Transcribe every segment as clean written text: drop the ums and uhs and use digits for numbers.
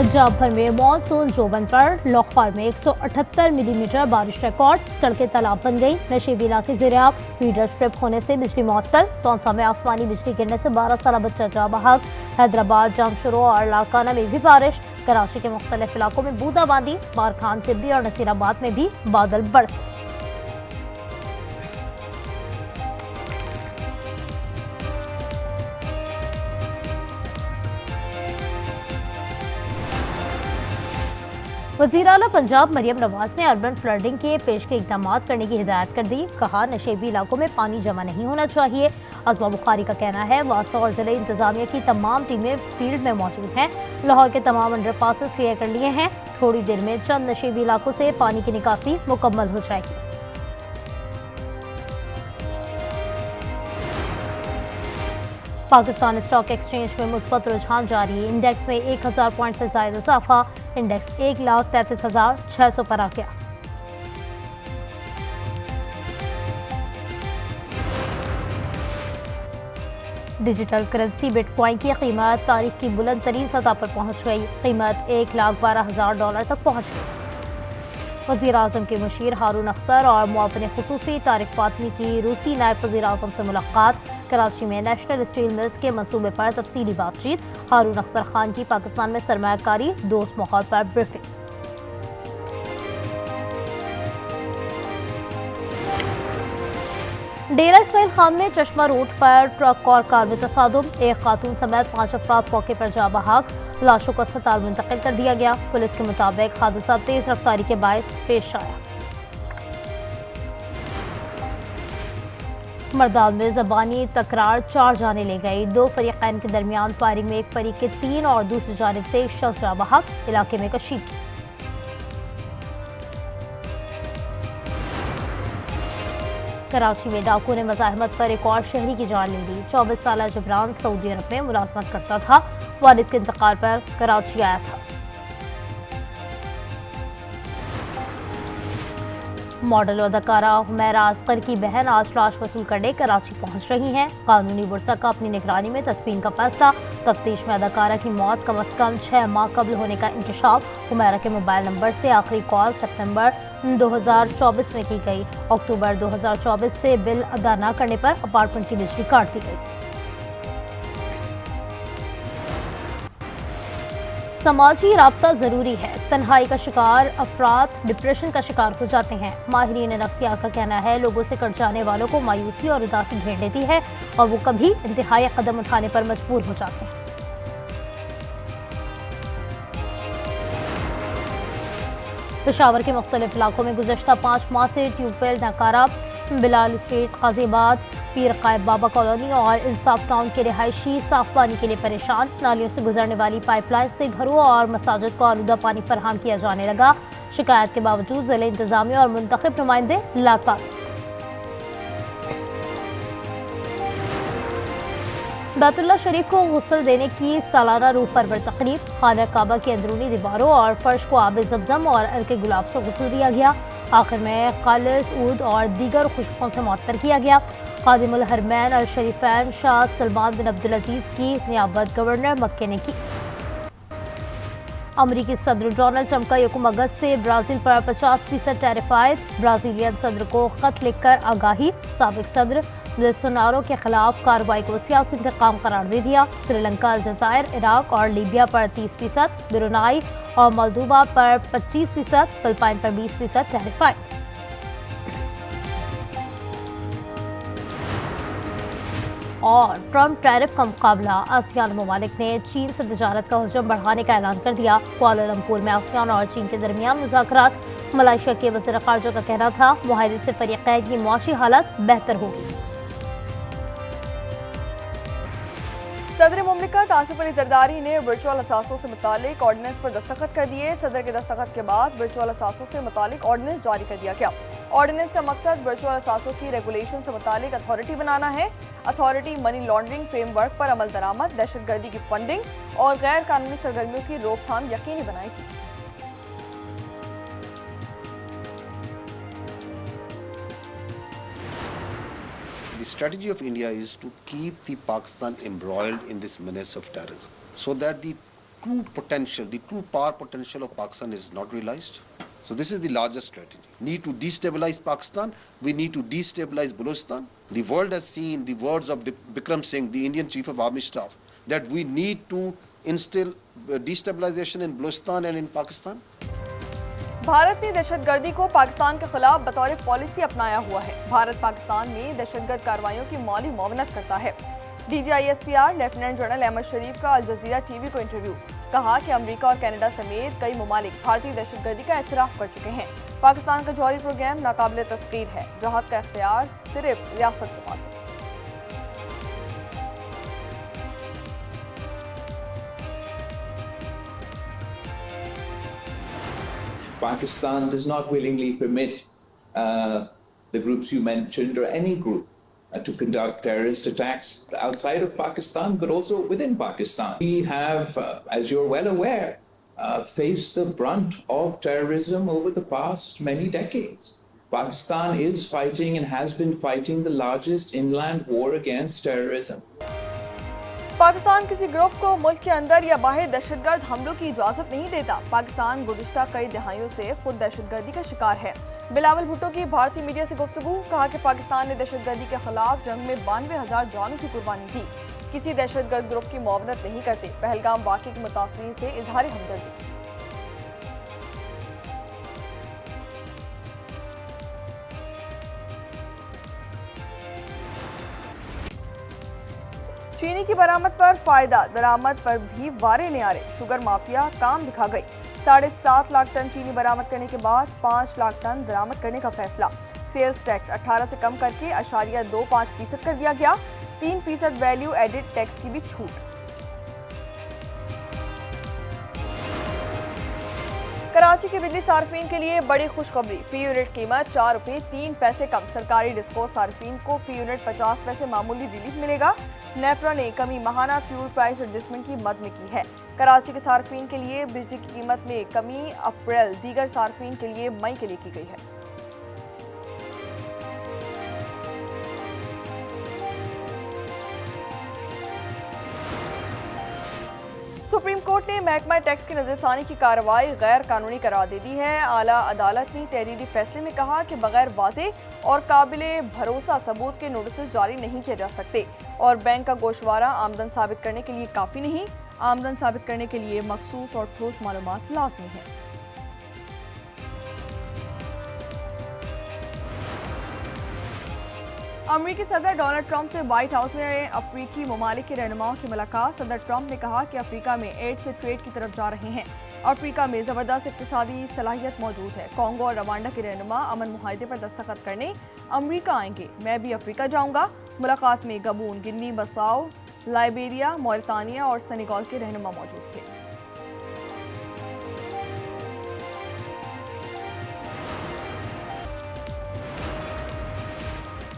पंजाब भर में मानसून जोबन पर लाहौर में 178 मिलीमीटर बारिश रिकॉर्ड। सड़कें तालाब बन गई। नशीबी इलाके ज़ेर-ए-आब। फीडर ट्रिप होने से बिजली मुअत्तल। तौंसा में आसमानी बिजली गिरने से 12 साल बच्चा जा बहक। हैदराबाद, जामशुरू और लाड़काना में भी बारिश। कराची के मुख्तलिफ इलाकों में बूंदाबांदी। बारखान, सिब्बी और नसीराबाद में भी बादल बरसे। वज़ीर आला पंजाब मरियम नवाज ने अर्बन फ्लडिंग के पेश के इक़दाम करने की हिदायत कर दी। कहा, नशेबी इलाकों में पानी जमा नहीं होना चाहिए। अज़मा बुखारी का कहना है, वासा और ज़िले इंतजामिया की तमाम टीमें फील्ड में मौजूद हैं। लाहौर के तमाम अंडरपासेस क्लियर कर लिए हैं। थोड़ी देर में चंद नशेबी इलाकों से पानी की निकासी मुकम्मल हो जाएगी। पाकिस्तान स्टॉक एक्सचेंज में मुस्बत रुझान जारी। इंडेक्स में 1000 पॉइंट से ज्यादा इजाफा। इंडेक्स 1,33,600 पर आ गया। डिजिटल करेंसी बिटकॉइन की कीमत तारीख की बुलंद तरीन सतह पर पहुंच गई। कीमत $1,12,000 तक पहुंच गई। वज़ीर आज़म के मुशीर हारून अख्तर और मुआविन खुसूसी तारिक फातमी की रूसी नायब वज़ीर आज़म से मुलाकात। कराची में नेशनल स्टील मिल्स के मंसूबे पर तफसीली बातचीत। हारून अख्तर खान की पाकिस्तान में सरमायाकारी दोस्त माहौल पर ब्रीफिंग। डेरा इस्माइल खान में चश्मा रोड पर ट्रक और कार में तसादुम। एक खातून समेत 5 अफराद मौके पर जा बहक। लाशों को अस्पताल मुंतकिल कर दिया गया। पुलिस के मुताबिक हादसा तेज रफ्तारी के बायस पेश आया। मरदाल में ज़बानी तकरार 4 जाने ले गई। 2 फरीक़ैन के दरमियान फायरिंग में एक फरीक के 3 और दूसरी जानिब से एक शख्स जा बहक। इलाके में कशीदगी। कराची में डाकू ने मज़ाहमत पर एक और शहरी की जान ले ली। 24 साल जबरान सऊदी अरब में मुलाजमत करता था। वालिद के इंतकाल पर कराची आया था। मॉडल अदाकारा हुमैरा असगर की बहन आज लाश वसूल करने कराची पहुंच रही हैं। कानूनी वर्सा का अपनी निगरानी में तदफीन का फैसला। तफ्तीश में अदाकारा की मौत कम अज कम 6 माह कबल होने का इंकशाफ। हुमैरा के मोबाइल नंबर से आखिरी कॉल सितंबर 2024 में की गई। अक्टूबर 2024 से बिल अदा न करने पर अपार्टमेंट की बिजली काट दी गई। समाजी राब्ता जरूरी है। तन्हाई का शिकार अफराद डिप्रेशन का शिकार हो जाते हैं। माहिरीन नफ्सियात का कहना है, लोगों से कट जाने वालों को मायूसी और उदासी घेर लेती है और वो कभी इंतहाई कदम उठाने पर मजबूर हो जाते हैं। पेशावर के मुख्तलिफ इलाकों में गुज़श्ता 5 माह से ट्यूबवेल नाकारा। बिलाल स्ट्रीट, गाजियाबाद, पीर कायब बाबा कॉलोनी और इंसाफ टाउन के रिहायशी साफ पानी के लिए परेशान। नालियों से गुजरने वाली पाइपलाइन से घरों और मसाजिद को आलूदा पानी फराहम किया जाने लगा। शिकायत के बावजूद जिले इंतजामिया और मुंतखब नुमाइंदे लापता। बैतुल्लाह शरीफ को गुस्ल देने की सालाना रूह परवर तकरीब। खाना काबा की अंदरूनी दीवारों और फर्श को आब ज़मज़म और अर्के गुलाब से गुस्ल दिया गया। आखिर में खालिस ऊद और दीगर खुशबुओं से मुअत्तर किया गया। खादिमुल हरमैन अल शरीफैन शाह सलमान बिन अब्दुल अजीज की नियाबत गवर्नर मक्के ने की। अमरीकी सदर डोनाल्ड ट्रंप का 1 अगस्त से ब्राज़ील पर 50% टैरिफ आयद। ब्राज़ीलियन सदर को खत लिखकर आगाही। साबिक सदर बोल्सोनारो के खिलाफ कार्रवाई को सियासी इंतकाम करार दे दिया। श्रीलंका, अलजायर, इराक और लीबिया पर 30%, ब्रुनाई और मोल्दोवा पर 25%, फिलिपाइन पर 20% टैरिफ आयद। और ट्रंप टैरिफ का मुकाबला। आसियान ममालिक ने चीन से तजारत का हजम बढ़ाने का ऐलान कर दिया। कुआलालंपुर में आसियान और चीन के दरमियान मुज़ाकरात। मलेशिया के वज़ीर ख़ारजा का कहना था, मुआहदे से फ़रीक़ैन की मुआशी हालत बेहतर होगी। सदर मुमलिकत आसिफ अली जरदारी ने वर्चुअल असासों से मुतालिक ऑर्डिनेंस पर दस्तखत कर दिए। सदर के दस्तखत के बाद वर्चुअल असासों से मुतालिक ऑर्डिनेंस जारी कर दिया गया। ऑर्डिनेंस का मकसद वर्चुअल असासों की रेगुलेशन से मुतालिक अथॉरिटी बनाना है। अथॉरिटी मनी लॉन्ड्रिंग फ्रेमवर्क पर अमल दरामद, दहशतगर्दी की फंडिंग और गैर कानूनी सरगर्मियों की रोकथाम यकीनी बनाएगी। The strategy of India is to keep the Pakistan embroiled in this menace of terrorism, so that the true potential, the true power potential of Pakistan is not realized. So this is the largest strategy. Need to destabilize Pakistan. We need to destabilize Balochistan. The world has seen the words of Bikram Singh, the Indian Chief of Army Staff, that we need to instill destabilization in Balochistan and in Pakistan. Bharat ने दहशतगर्दी को पाकिस्तान के खिलाफ बतौर policy अपनाया हुआ है। भारत पाकिस्तान में दहशतगर्द कार्रवाइयों की मौली मुआवनत करता है। DGISPR लेफ्टिनेंट जनरल अहमद शरीफ का अल जजीरा टीवी को इंटरव्यू, कहा कि अमेरिका और कनाडा समेत कई ममालिक भारतीय दहशतगर्दी का एतराफ़ कर चुके हैं। पाकिस्तान का जौहरी प्रोग्राम नाकाबिले तस्कीर है। जहाद का इख्तियार सिर्फ रियासत के पास है। Pakistan does not willingly permit the groups you mentioned or any group to conduct terrorist attacks outside of Pakistan, but also within Pakistan. We have, as you're well aware, faced the brunt of terrorism over the past many decades. Pakistan is fighting and has been fighting the largest inland war against terrorism. Pakistan किसी group को मुल्क के अंदर या बाहर दहशतगर्द हमलों की इजाजत नहीं देता। पाकिस्तान गुज़िश्ता कई दहाइयों से खुद दहशतगर्दी का शिकार है। बिलावल भुट्टो की भारतीय मीडिया से गुफ्तगू, कहा कि पाकिस्तान ने दहशतगर्दी के खिलाफ जंग में 92,000 जानों की कुर्बानी दी। किसी दहशतगर्द ग्रुप की मुआवनत नहीं करते। पहलगाम वाक़े के मुतासरीन से इजहार हमदर्दी। चीनी की बरामद पर फायदा, दरामद पर भी वारे न्यारे। शुगर माफिया काम दिखा गई। 7.5 लाख टन चीनी बरामद करने के बाद 5 लाख टन दरामद करने का फैसला। सेल्स टैक्स 18 से कम करके 0.25% कर दिया गया। 3% वैल्यू एडिड टैक्स की भी छूट। कराची के बिजली सार्फिन के लिए बड़ी खुशखबरी। फी यूनिट कीमत 4 रुपये 3 पैसे कम। सरकारी डिस्को सार्फिन को फी यूनिट 50 पैसे मामूली रिलीफ मिलेगा। नेपरा ने कमी माहाना फ्यूल प्राइस एडजस्टमेंट की मद में की है। कराची के सार्फिन के लिए बिजली की कीमत में कमी अप्रैल, दीगर सार्फिन के लिए मई के लिए की गई है। सुप्रीम कोर्ट ने महकमा टैक्स की नजरसानी की कार्रवाई गैर कानूनी करार दे दी है। आला अदालत ने तहरीरी फैसले में कहा कि बगैर वाज़ेह और काबिले भरोसा सबूत के नोटिस जारी नहीं किए जा सकते और बैंक का गोशवारा आमदन साबित करने के लिए काफ़ी नहीं। आमदन साबित करने के लिए मखसूस और ठोस मालूमात लाजमी है। अमेरिकी सदर डोनाल्ड ट्रंप से व्हाइट हाउस में अफ्रीकी ममालिक के रहनुमाओं की मुलाकात। सदर ट्रंप ने कहा कि अफ्रीका में एड से ट्रेड की तरफ जा रहे हैं। अफ्रीका में ज़बरदस्त इक़्तिसादी सलाहियत मौजूद है। कॉन्गो और रवांडा के रहनुमा अमन मुआहदे पर दस्तखत करने अमेरिका आएंगे। मैं भी अफ्रीका जाऊंगा। मुलाकात में गबून, गिनी बसाओ, लाइबेरिया, मौरितानिया और सेनेगल के रहनुमा मौजूद थे।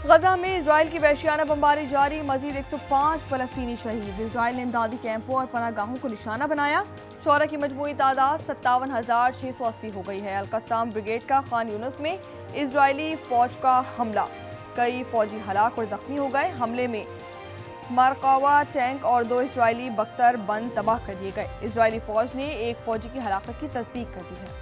गजा में इजराइल की वहशियाना बमबारी जारी। मजीद 105 फलस्तीनी शहीद। इजराइल ने इमदादी कैंपों और पनागाहों को निशाना बनाया। शोरा की मजमूई तादाद 57,680 हो गई है। अल-कस्साम ब्रिगेड का खान यूनुस में इजरायली फौज का हमला, कई फौजी हलाक और जख्मी हो गए। हमले में मारकावा टैंक और 2 इजरायली बख्तर बंद तबाह कर दिए गए। इजरायली फौज ने एक फौजी की हलाकत की तस्दीक कर दी है।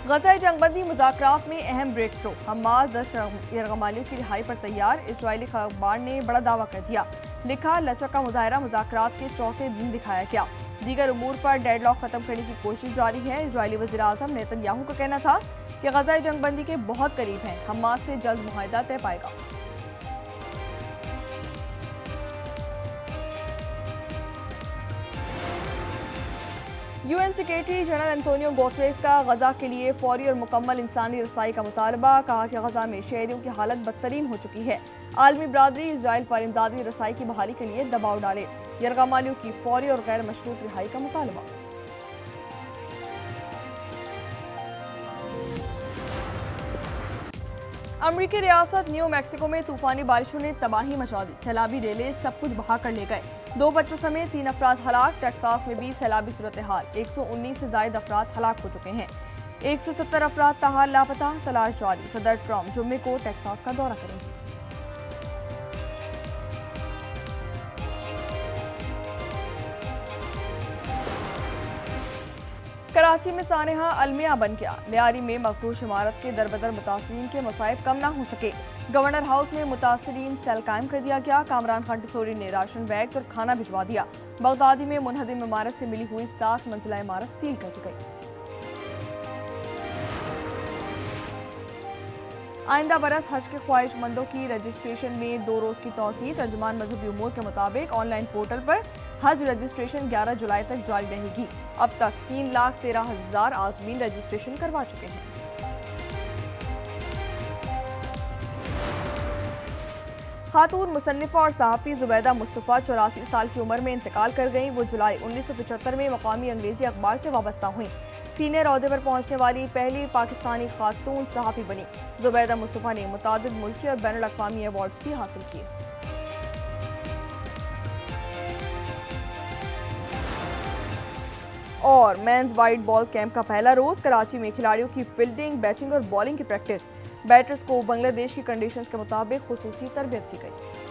गज़ाए जंगबंदी मुज़ाकरात में अहम ब्रेक थ्रू। हमास 10 यरगमालियों की रिहाई पर तैयार। इजरायली अखबार ने बड़ा दावा कर दिया। लिखा, लचक का मुजाहरा मुज़ाकरात के चौथे दिन दिखाया गया। दीगर उमूर पर डेडलॉक ख़त्म करने की कोशिश जारी है। इजरायली वज़ीर आज़म नेतन्याहू का कहना था कि गज़ाए जंगबंदी के बहुत करीब हैं। हमास से जल्द मुआहदा तय पाएगा। UN secretary general Antonio Guterres का गजा के लिए फौरी और मुकम्मल इंसानी रसाई का मुतालबा। कहा कि गजा में शहरियों की हालत बदतरीन हो चुकी है। आलमी बरादरी इजराइल पर इमदादी रसाई की बहाली के लिए दबाव डाले। यरगमालियों की फौरी और गैर मशरूत रिहाई का मुतालबा। अमरीकी रियासत न्यू मैक्सिको में तूफानी बारिशों ने तबाही मचा दी। सैलाबी रेले सब कुछ बहा कर ले गए। 2 बच्चों समेत 3 अफराद हलाक। टेक्सास में भी सैलाबी सूरत हाल। 119 से जायद अफराद हलाक हो चुके हैं। 170 अफराद ताहाल लापता। तलाश जारी। सदर ट्रंप जुम्मे को टेक्सास का दौरा करेंगे। कराची में सानेहा अलमिया बन गया। लियारी में मखदूश इमारत के दरबदर मुतासरीन के मसाइब कम ना हो सके। गवर्नर हाउस में मुतासरीन सेल कायम कर दिया गया। कामरान खान टिसोरी ने राशन बैग्स और खाना भिजवा दिया। बगदादी में मुनहदिम इमारत से मिली हुई 7 मंजिला इमारत सील कर दी गई। आइंदा बरस हज के ख्वाहिशमंदों की रजिस्ट्रेशन में 2 रोज़ की तौसीह। तर्जुमान मजहबी उमूर के मुताबिक ऑनलाइन पोर्टल पर हज रजिस्ट्रेशन 11 जुलाई तक जारी रहेगी। अब तक 3,13,000 आज़मीन रजिस्ट्रेशन करवा चुके हैं। खातून मुसन्निफ़ा और सहाफ़ी ज़ुबैदा मुस्तफ़ा 84 साल की उम्र में इंतकाल कर गईं। वो जुलाई 1975 में मकामी अंग्रेज़ी अखबार से वाबस्ता हुई। सीनियर ओहदे पर पहुंचने वाली पहली पाकिस्तानी खातून सहाफ़ी बनी। ज़ुबैदा मुस्तफ़ा ने मुतादिद मुल्की और बैनुल अक़वामी अवार्ड्स भी हासिल किए। और मेंस वाइड बॉल कैंप का पहला रोज। कराची में खिलाड़ियों की फील्डिंग, बैटिंग और बॉलिंग की प्रैक्टिस। बैटर्स को बांग्लादेश की कंडीशंस के मुताबिक खुसूसी तरबियत दी गई।